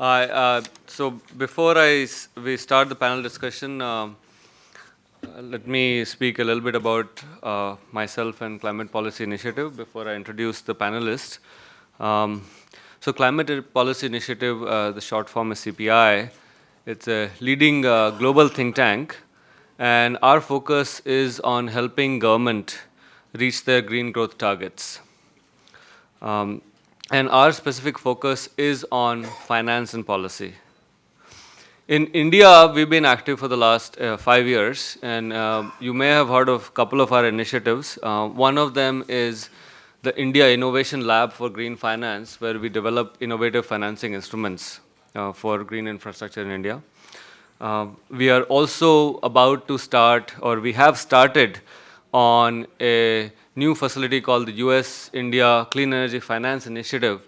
So before we start the panel discussion, let me speak a little bit about myself and Climate Policy Initiative before I introduce the panelists. So Climate Policy Initiative, the short form is CPI. It's a leading global think tank, and our focus is on helping government reach their green growth targets. And our specific focus is on finance and policy. In India, we've been active for the last 5 years, and you may have heard of a couple of our initiatives. One of them is the India Innovation Lab for Green Finance, where we develop innovative financing instruments for green infrastructure in India. We are also about to start, or we have started, on a new facility called the US-India Clean Energy Finance Initiative,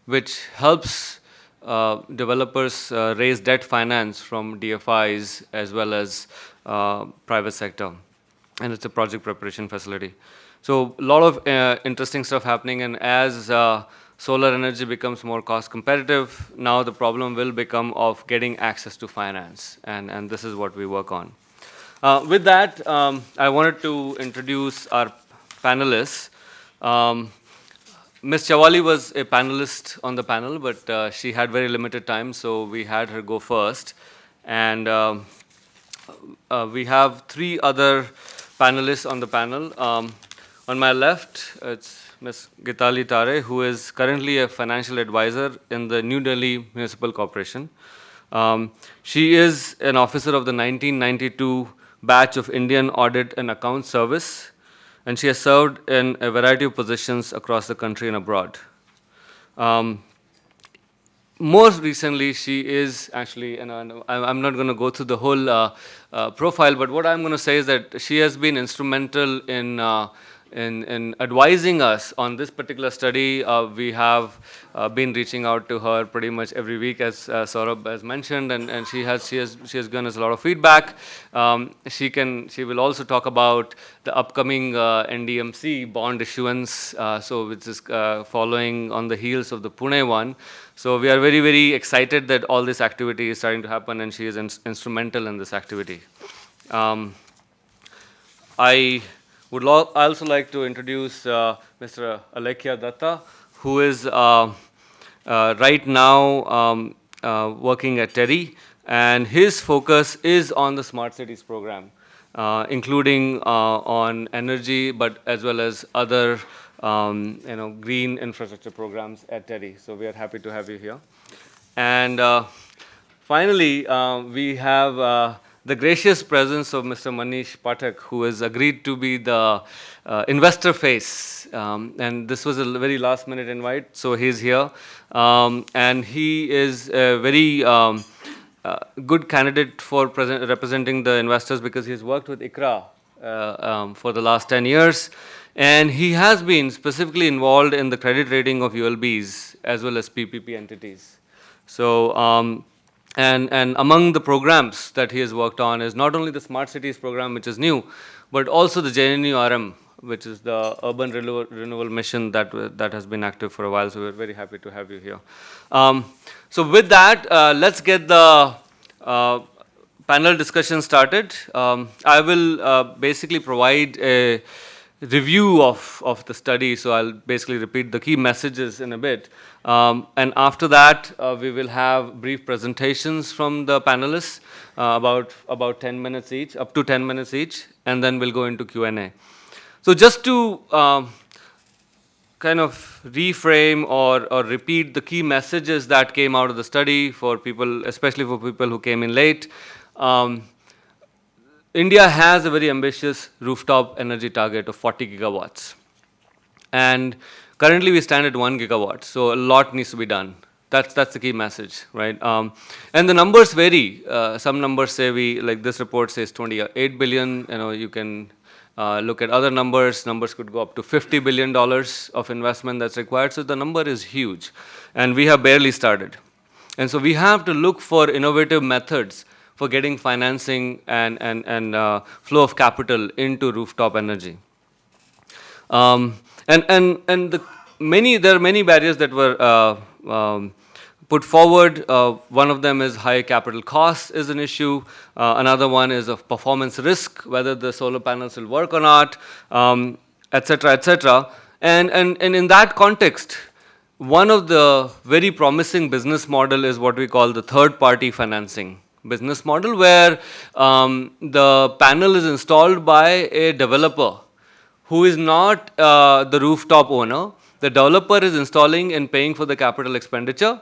which helps developers raise debt finance from DFIs as well as private sector. And it's a project preparation facility. So a lot of interesting stuff happening, and as solar energy becomes more cost competitive, now the problem will become of getting access to finance, and this is what we work on. With that, I wanted to introduce our panelists. Ms. Chavaly was a panelist on the panel, but she had very limited time, so we had her go first. And we have 3 other panelists on the panel. On my left, it's Ms. Geetali Tare, who is currently a financial advisor in the New Delhi Municipal Corporation. She is an officer of the 1992 batch of Indian Audit and Accounts Service, and she has served in a variety of positions across the country and abroad. Most recently, she is actually, and I'm not going to go through the whole profile, but what I'm going to say is that she has been instrumental in advising us on this particular study. We have been reaching out to her pretty much every week, as Saurabh has mentioned, and she has given us a lot of feedback. She will also talk about the upcoming NDMC bond issuance, which is following on the heels of the Pune one. So we are very, very excited that all this activity is starting to happen, and she is instrumental in this activity. I would also like to introduce Mr. Alekhya Datta, who is right now working at Tare, and his focus is on the Smart Cities program, including on energy, but as well as other green infrastructure programs at Tare. So we are happy to have you here. And finally, we have the gracious presence of Mr. Manish Pathak, who has agreed to be the investor face. And this was a very last-minute invite, so he's here. And he is a very good candidate for representing the investors because he's worked with ICRIER for the last 10 years. And he has been specifically involved in the credit rating of ULBs as well as PPP entities. So, and among the programs that he has worked on is not only the Smart Cities program, which is new, but also the JNURM, which is the Urban Renewal Mission that has been active for a while. So we're very happy to have you here. So with that, let's get the panel discussion started. I will basically provide a review of the study, so I'll basically repeat the key messages in a bit. And after that, we will have brief presentations from the panelists, about 10 minutes each, up to 10 minutes each, and then we'll go into Q&A. So just to kind of reframe or repeat the key messages that came out of the study for people, especially for people who came in late. India has a very ambitious rooftop energy target of 40 gigawatts. And currently we stand at 1 gigawatt, so a lot needs to be done. That's the key message, right? And the numbers vary. Some numbers say like this report says 28 billion, you can look at other numbers. Numbers could go up to $50 billion of investment that's required, so the number is huge. And we have barely started. And so we have to look for innovative methods for getting financing and flow of capital into rooftop energy. There are many barriers that were put forward. One of them is high capital costs is an issue. Another one is of performance risk, whether the solar panels will work or not, et cetera, et cetera. And in that context, one of the very promising business model is what we call the third-party financing business model, where the panel is installed by a developer who is not the rooftop owner. The developer is installing and paying for the capital expenditure,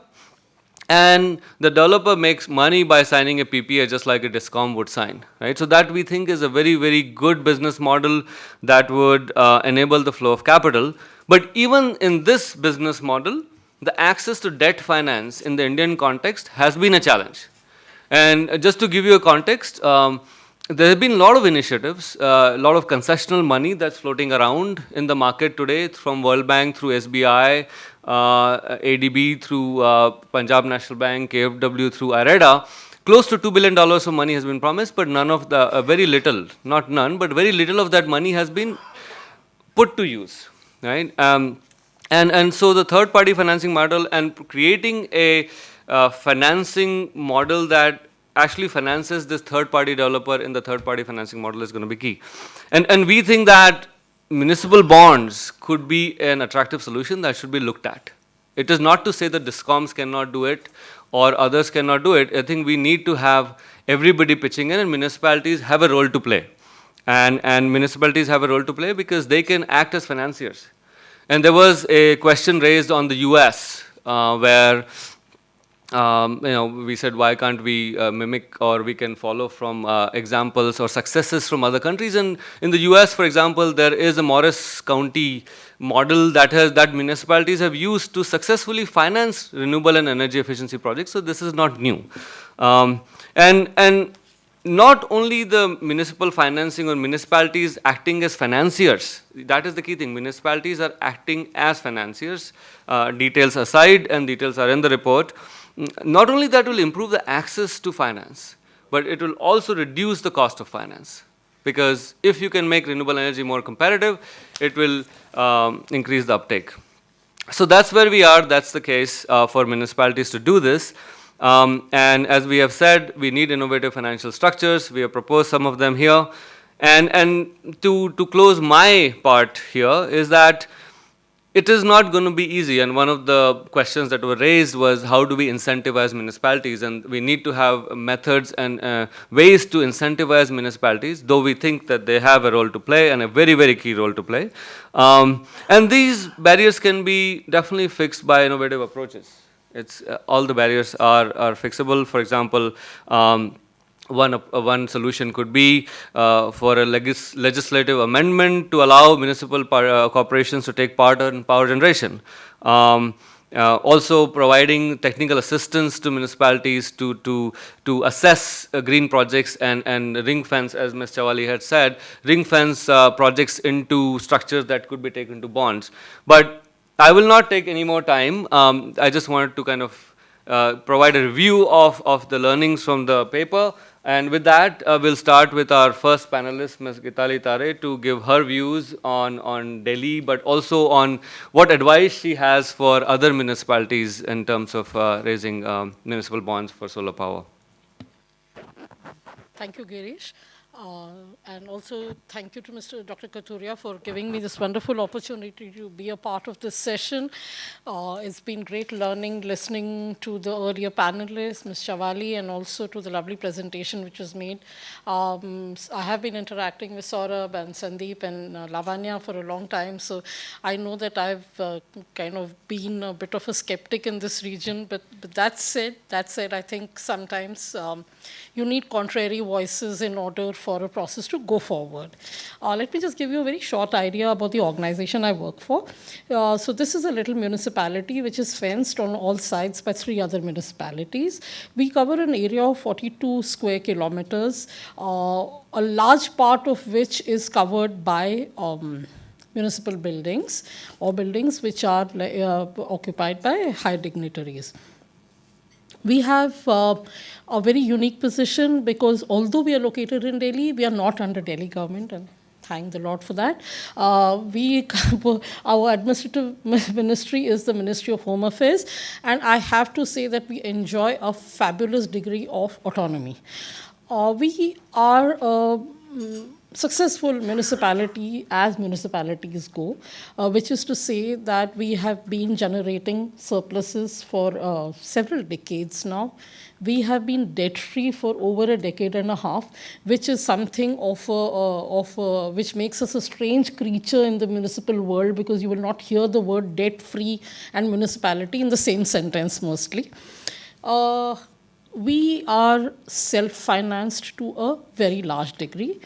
and the developer makes money by signing a PPA just like a discom would sign, right? So that we think is a very, very good business model that would enable the flow of capital. But even in this business model, the access to debt finance in the Indian context has been a challenge. And just to give you a context, there have been a lot of initiatives, a lot of concessional money that's floating around in the market today from World Bank through SBI, ADB through Punjab National Bank, KFW through IREDA. Close to $2 billion of money has been promised, but none of the, very little, not none, but very little of that money has been put to use, right? And so the third-party financing model and creating a financing model that actually finances this third-party developer in the third-party financing model is going to be key. And we think that municipal bonds could be an attractive solution that should be looked at. It is not to say that discoms cannot do it or others cannot do it. I think we need to have everybody pitching in, and municipalities have a role to play. And municipalities have a role to play because they can act as financiers. And there was a question raised on the US where we said, why can't we mimic or we can follow from examples or successes from other countries? And in the US, for example, there is a Morris County model that municipalities have used to successfully finance renewable and energy efficiency projects. So this is not new. And not only the municipal financing or municipalities acting as financiers, that is the key thing. Municipalities are acting as financiers, details aside, and details are in the report. Not only that will improve the access to finance, but it will also reduce the cost of finance. Because if you can make renewable energy more competitive, it will increase the uptake. So that's where we are. That's the case for municipalities to do this. And as we have said, we need innovative financial structures. We have proposed some of them here. And to close my part here is that it is not going to be easy. And one of the questions that were raised was, how do we incentivize municipalities? And we need to have methods and ways to incentivize municipalities, though we think that they have a role to play and a very, very key role to play. And these barriers can be definitely fixed by innovative approaches. It's all the barriers are fixable. For example, one solution could be for a legislative amendment to allow municipal corporations to take part in power generation. Also providing technical assistance to municipalities to assess green projects and ring fence, as Ms. Chavaly had said, ring fence projects into structures that could be taken to bonds. But I will not take any more time. I just wanted to kind of provide a review of the learnings from the paper. And with that, we'll start with our first panelist, Ms. Gietali Tare, to give her views on Delhi, but also on what advice she has for other municipalities in terms of raising municipal bonds for solar power. Thank you, Gireesh. And also thank you to Dr. Kathuria for giving me this wonderful opportunity to be a part of this session. It's been great learning, listening to the earlier panelists, Ms. Chavaly, and also to the lovely presentation which was made. I have been interacting with Saurabh and Sandeep and Lavanya for a long time, so I know that I've kind of been a bit of a skeptic in this region, but that said, I think sometimes you need contrary voices in order for a process to go forward. Let me just give you a very short idea about the organization I work for. So this is a little municipality which is fenced on all sides by 3 other municipalities. We cover an area of 42 square kilometers, a large part of which is covered by municipal buildings or buildings which are occupied by high dignitaries. We have a very unique position because although we are located in Delhi, we are not under Delhi government. And thank the Lord for that. Our administrative ministry is the Ministry of Home Affairs, and I have to say that we enjoy a fabulous degree of autonomy. We are a successful municipality as municipalities go, which is to say that we have been generating surpluses for several decades now. We have been debt-free for over a decade and a half, which is something which makes us a strange creature in the municipal world, because you will not hear the word debt-free and municipality in the same sentence mostly. We are self-financed to a very large degree.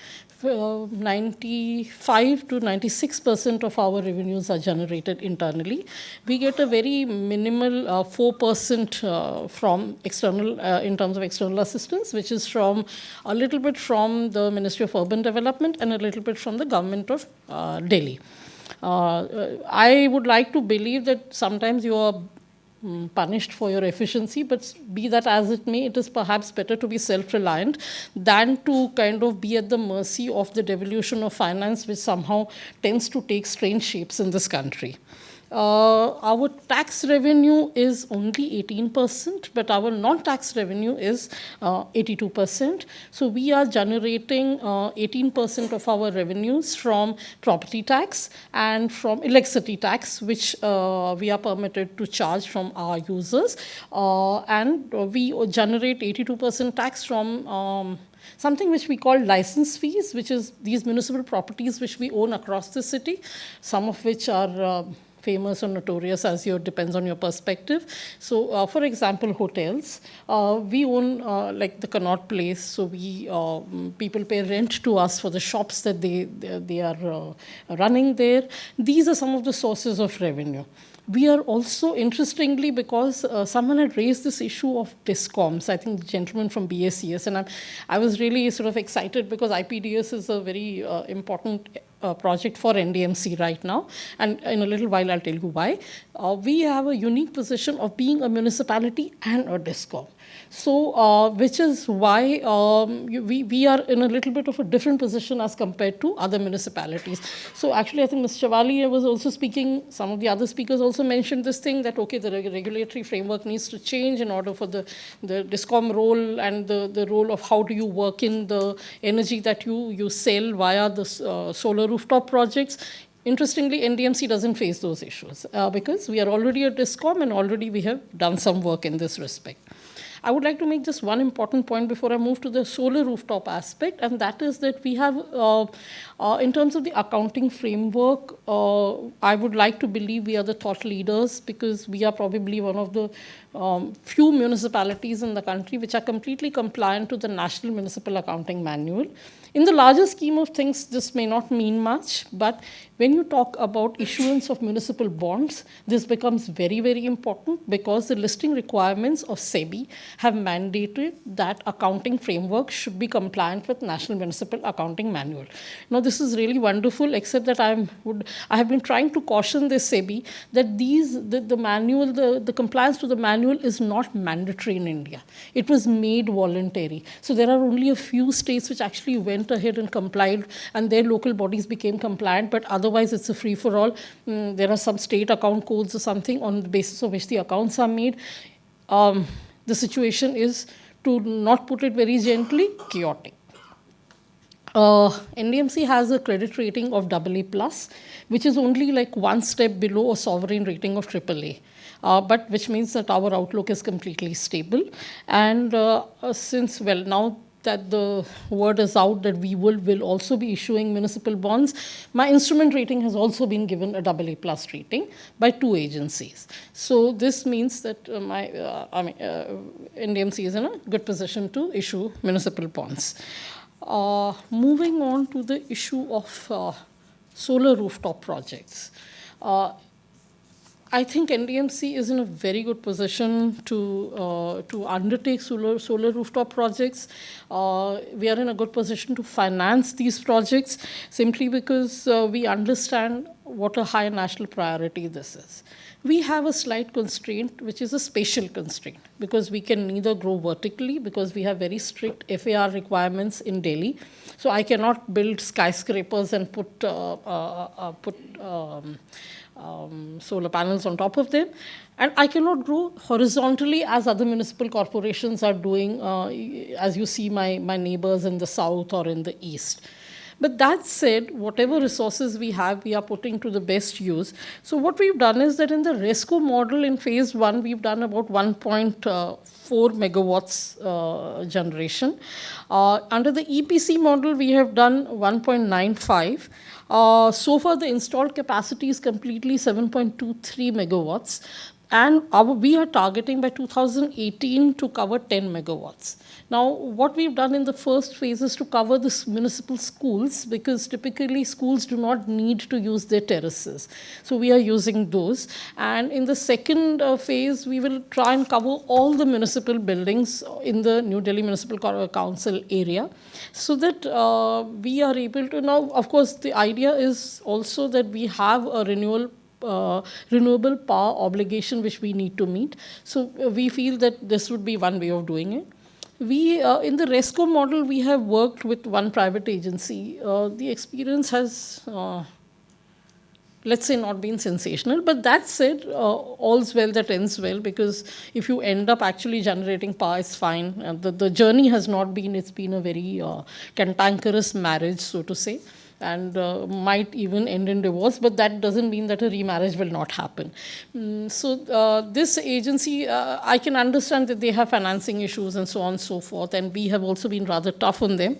95 to 96% of our revenues are generated internally. We get a very minimal 4% from external, in terms of external assistance, which is from a little bit from the Ministry of Urban Development and a little bit from the government of Delhi. I would like to believe that sometimes you are punished for your efficiency, but be that as it may, it is perhaps better to be self-reliant than to kind of be at the mercy of the devolution of finance, which somehow tends to take strange shapes in this country. Our tax revenue is only 18%, but our non-tax revenue is 82%. So we are generating 18% of our revenues from property tax and from electricity tax, which we are permitted to charge from our users. And we generate 82% tax from something which we call license fees, which is these municipal properties which we own across the city, some of which are famous or notorious, as depends on your perspective. So, for example, hotels. We own like the Connaught Place, so people pay rent to us for the shops that they are running there. These are some of the sources of revenue. We are also, interestingly, because someone had raised this issue of discoms, I think the gentleman from BACS, and I was really sort of excited because IPDS is a very important project for NDMC right now, and in a little while I'll tell you why. We have a unique position of being a municipality and a discom. So, which is why we are in a little bit of a different position as compared to other municipalities. So actually, I think Ms. Chavaly was also speaking, some of the other speakers also mentioned this thing that, okay, the regulatory framework needs to change in order for the discom role and the role of how do you work in the energy that you sell via the solar rooftop projects. Interestingly, NDMC doesn't face those issues because we are already a discom and already we have done some work in this respect. I would like to make just one important point before I move to the solar rooftop aspect, and that is that we have, in terms of the accounting framework, I would like to believe we are the thought leaders, because we are probably one of the few municipalities in the country which are completely compliant to the National Municipal Accounting Manual. In the larger scheme of things, this may not mean much, but when you talk about issuance of municipal bonds, this becomes very, very important, because the listing requirements of SEBI have mandated that accounting framework should be compliant with National Municipal Accounting Manual. Now, this is really wonderful, except that I have been trying to caution the SEBI that the compliance to the manual is not mandatory in India. It was made voluntary. So there are only a few states which actually went ahead and complied, and their local bodies became compliant, but otherwise it's a free-for-all. There are some state account codes or something on the basis of which the accounts are made. The situation is, to not put it very gently, chaotic. NDMC has a credit rating of AA+, which is only like one step below a sovereign rating of AAA. But which means that our outlook is completely stable. And since, well, now that the word is out that we will also be issuing municipal bonds, my instrument rating has also been given a AA+ rating by 2 agencies. So this means that NDMC is in a good position to issue municipal bonds. Moving on to the issue of solar rooftop projects. I think NDMC is in a very good position to undertake solar rooftop projects. We are in a good position to finance these projects simply because we understand what a high national priority this is. We have a slight constraint, which is a spatial constraint, because we can neither grow vertically, because we have very strict FAR requirements in Delhi. So I cannot build skyscrapers and put solar panels on top of them. And I cannot grow horizontally as other municipal corporations are doing, as you see my neighbors in the south or in the east. But that said, whatever resources we have, we are putting to the best use. So what we've done is that in the RESCO model in phase 1, we've done about 1.4 megawatts generation. Under the EPC model, we have done 1.95. So far, the installed capacity is completely 7.23 megawatts. And we are targeting by 2018 to cover 10 megawatts. Now, what we've done in the first phase is to cover the municipal schools, because typically schools do not need to use their terraces. So we are using those. And in the second phase, we will try and cover all the municipal buildings in the New Delhi Municipal Council area, so that we are able to. Now, of course, the idea is also that we have a renewable power obligation which we need to meet. So we feel that this would be one way of doing it. We, in the RESCO model, we have worked with one private agency. The experience has, let's say, not been sensational. But that said, all's well that ends well, because if you end up actually generating power, it's fine. The journey has not been, it's been a very cantankerous marriage, so to say, and might even end in divorce, but that doesn't mean that a remarriage will not happen. So this agency, I can understand that they have financing issues and so on and so forth, and we have also been rather tough on them.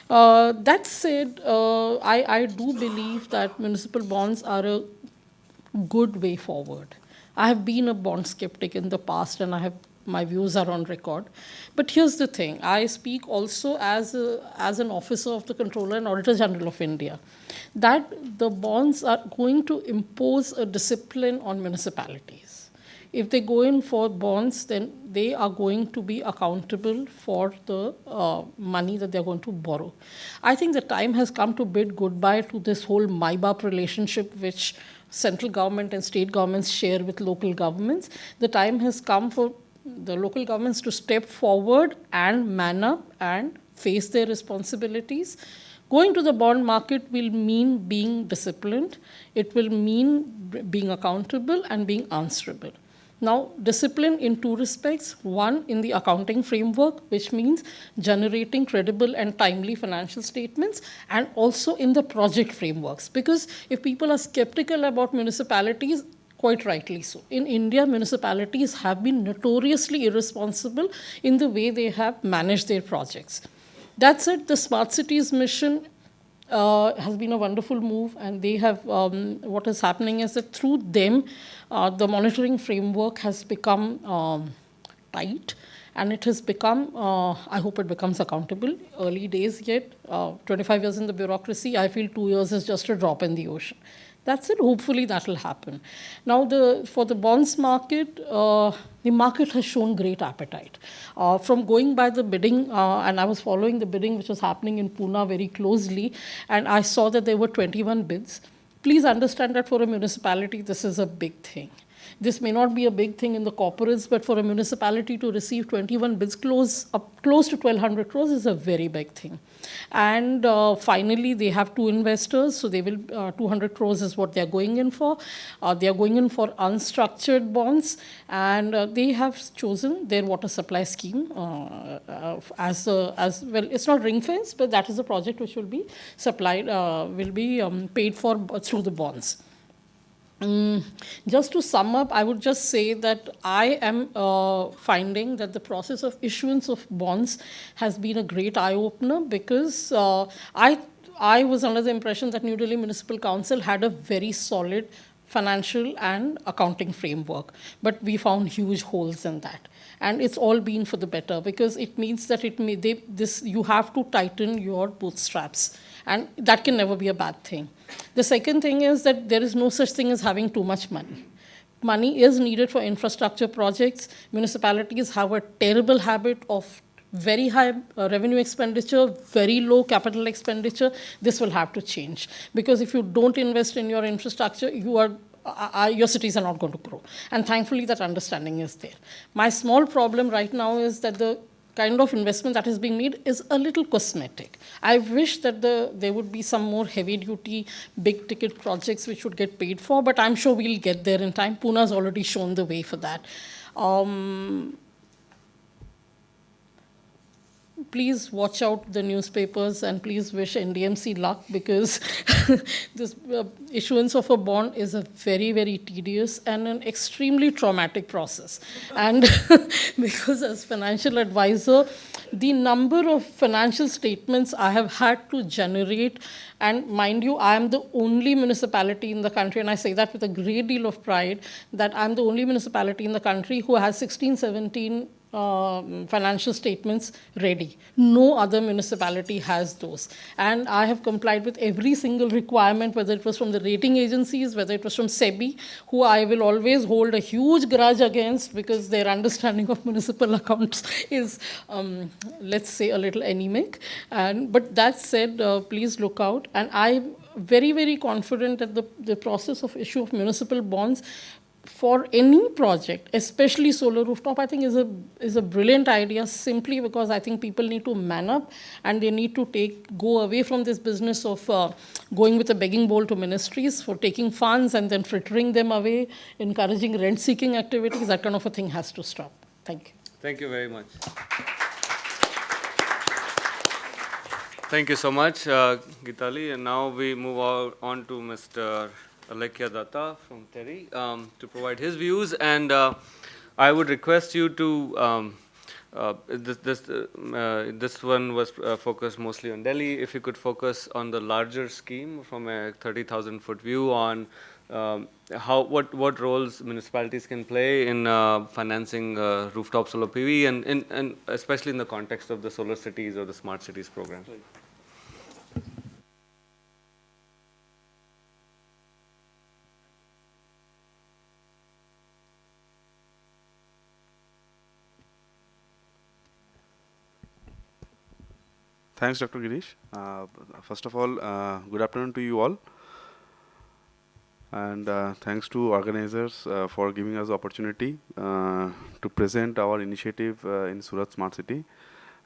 That said, I do believe that municipal bonds are a good way forward. I have been a bond skeptic in the past, and my views are on record. But here's the thing. I speak also as an officer of the Controller and Auditor General of India, that the bonds are going to impose a discipline on municipalities. If they go in for bonds, then they are going to be accountable for the money that they're going to borrow. I think the time has come to bid goodbye to this whole MIBAP relationship, which central government and state governments share with local governments. The time has come for the local governments to step forward and man up and face their responsibilities. Going to the bond market will mean being disciplined. It will mean being accountable and being answerable. Now, discipline in two respects. One, in the accounting framework, which means generating credible and timely financial statements, and also in the project frameworks. Because if people are skeptical about municipalities, quite rightly so. In India, municipalities have been notoriously irresponsible in the way they have managed their projects. That said, the Smart Cities mission has been a wonderful move, and they have, what is happening is that through them, the monitoring framework has become tight, and it has become, I hope it becomes accountable. Early days yet, 25 years in the bureaucracy, I feel 2 years is just a drop in the ocean. That's it. Hopefully that will happen. Now, for the bonds market, the market has shown great appetite. From going by the bidding, and I was following the bidding which was happening in Pune very closely, and I saw that there were 21 bids. Please understand that for a municipality, this is a big thing. This may not be a big thing in the corporates, but for a municipality to receive 21 bids close to 1,200 crores is a very big thing. And finally, they have two investors, so they will 200 crores is what they are going in for. They are going in for unstructured bonds, and they have chosen their water supply scheme as well. It's not ring fence, but that is a project which will be supplied, paid for through the bonds. Just to sum up, I would just say that I am finding that the process of issuance of bonds has been a great eye-opener, because I was under the impression that New Delhi Municipal Council had a very solid financial and accounting framework, but we found huge holes in that. And it's all been for the better, because it means that you have to tighten your bootstraps, and that can never be a bad thing. The second thing is that there is no such thing as having too much money. money is needed for infrastructure projects. Municipalities have a terrible habit of very high revenue expenditure, very low capital expenditure. This will have to change, because if you don't invest in your infrastructure, your cities are not going to grow. And thankfully, that understanding is there. My small problem right now is that the kind of investment that is being made is a little cosmetic. I wish that there would be some more heavy-duty, big-ticket projects which would get paid for, but I'm sure we'll get there in time. Pune has already shown the way for that. Please watch out the newspapers and please wish IndiaMs luck, because this issuance of a bond is a very, very tedious and an extremely traumatic process. And because as financial advisor, the number of financial statements I have had to generate, and mind you, I am the only municipality in the country, and I say that with a great deal of pride, that I'm the only municipality in the country who has 16, 17 financial statements ready. No other municipality has those. And I have complied with every single requirement, whether it was from the rating agencies, whether it was from SEBI, who I will always hold a huge grudge against, because their understanding of municipal accounts is, let's say, a little anemic. But that said, please look out. And I'm very, very confident that the process of issue of municipal bonds for any project, especially solar rooftop, I think is a brilliant idea, simply because I think people need to man up and they need to go away from this business of going with a begging bowl to ministries for taking funds and then frittering them away, encouraging rent-seeking activities. That kind of a thing has to stop. Thank you. Thank you very much. Thank you so much, Geetali. And now we move on to Mr. Alekhya Datta from Tare to provide his views, and I would request you to, this one was focused mostly on Delhi. If you could focus on the larger scheme from a 30,000-foot view on what roles municipalities can play in financing rooftop solar PV, and especially in the context of the solar cities or the smart cities program. Thanks, Dr. Gireesh. First of all, good afternoon to you all. And thanks to organizers for giving us the opportunity to present our initiative in Surat Smart City.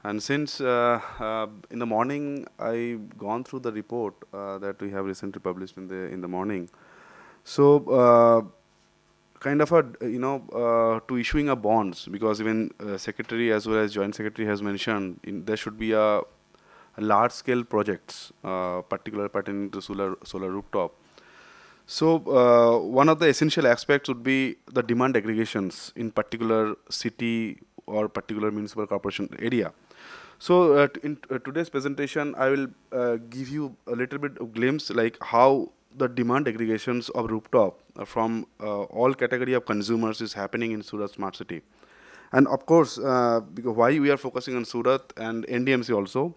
And since in the morning I've gone through the report that we have recently published in the morning. So kind of to issuing a bonds, because even secretary as well as joint secretary has mentioned there should be a large-scale projects, particularly pertaining to solar rooftop. So one of the essential aspects would be the demand aggregations in particular city or particular municipal corporation area. So in today's presentation, I will give you a little bit of glimpse like how the demand aggregations of rooftop from all category of consumers is happening in Surat Smart City. And of course, because why we are focusing on Surat and NDMC also,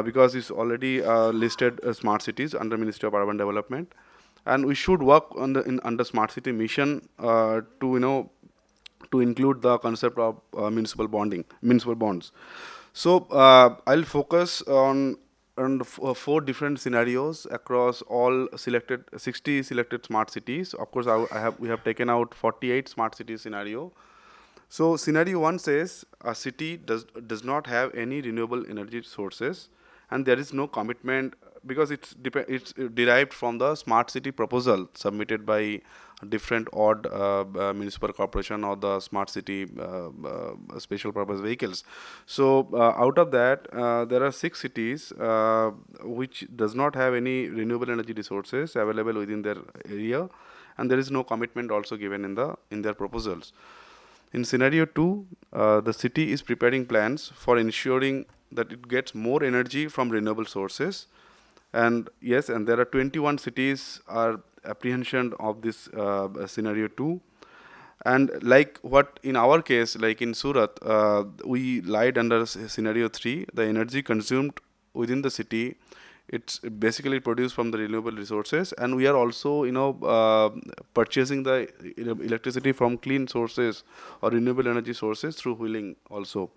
because it's already listed smart cities under Ministry of Urban Development, and we should work on under smart city mission to include the concept of municipal bonds. So I'll focus on 4 different scenarios across all 60 selected smart cities. Of course, we have taken out 48 smart city scenario. So scenario 1 says a city does not have any renewable energy sources, and there is no commitment, because it's derived from the smart city proposal submitted by different odd municipal corporation or the smart city special purpose vehicles. So out of that, there are 6 cities which does not have any renewable energy resources available within their area, and there is no commitment also given in their proposals. In scenario 2, the city is preparing plans for ensuring that it gets more energy from renewable sources. And yes, and there are 21 cities are apprehension of this scenario 2. And like what in our case, like in Surat, we lied under scenario 3, the energy consumed within the city It's basically produced from the renewable resources, and we are also, purchasing the electricity from clean sources or renewable energy sources through wheeling also.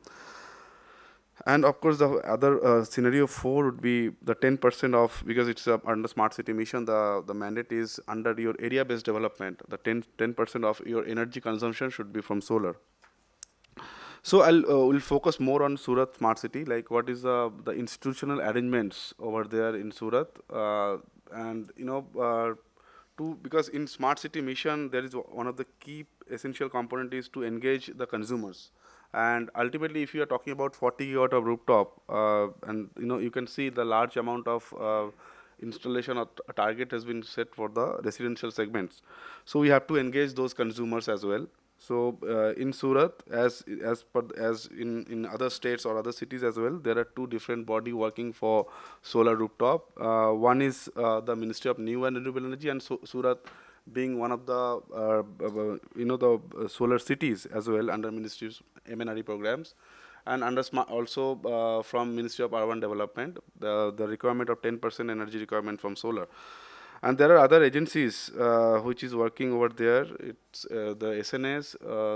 And of course, the other scenario 4 would be the 10% of, because it's under smart city mission, the mandate is under your area-based development. The 10% of your energy consumption should be from solar. So will focus more on Surat smart city, like what is the institutional arrangements over there in Surat, and because in smart city mission there is one of the key essential component is to engage the consumers. And ultimately, if you are talking about 40 gigawatt of rooftop, and you can see the large amount of installation of a target has been set for the residential segments. So we have to engage those consumers as well. So in Surat, as in other states or other cities as well, there are two different body working for solar rooftop. One is the Ministry of New and Renewable Energy, and Surat being one of the solar cities as well under Ministry's MNRE programs, and under also from Ministry of Urban Development, the requirement of 10% energy requirement from solar. And there are other agencies which is working over there. It's the SNS,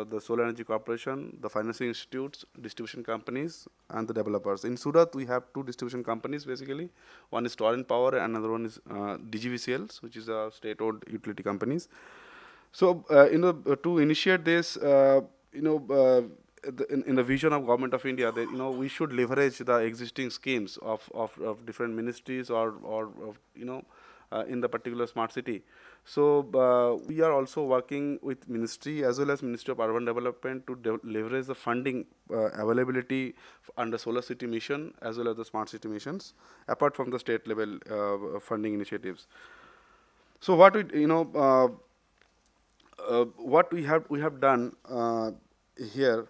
the Solar Energy Corporation, the financing institutes, distribution companies, and the developers. In Surat, we have two distribution companies basically. One is Torrent Power, and another one is DGVCLs, which is a state-owned utility companies. So, to initiate this, in the vision of Government of India, that we should leverage the existing schemes of different ministries or in the particular smart city. So we are also working with ministry as well as Ministry of Urban Development to leverage the funding availability under solar city mission as well as the smart city missions, apart from the state level funding initiatives. So what we have done here.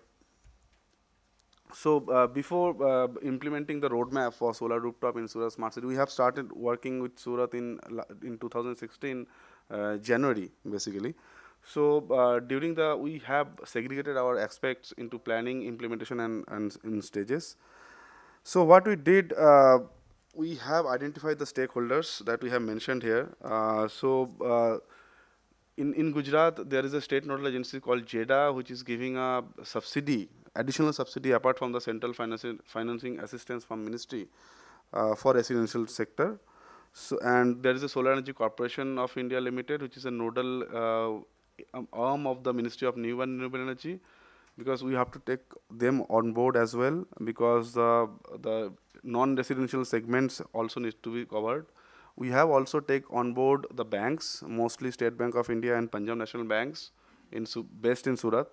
So before implementing the roadmap for solar rooftop in Surat Smart City, we have started working with Surat in 2016 January basically. So during we have segregated our aspects into planning, implementation, and in stages. So what we did, we have identified the stakeholders that we have mentioned here. In Gujarat, there is a state nodal agency called JEDA, which is giving a subsidy, additional subsidy apart from the central financing assistance from ministry for residential sector. So, and there is a Solar Energy Corporation of India Limited, which is a nodal arm of the Ministry of New and Renewable Energy, because we have to take them on board as well, because the non-residential segments also need to be covered. We have also take on board the banks, mostly State Bank of India and Punjab National Banks, based in Surat.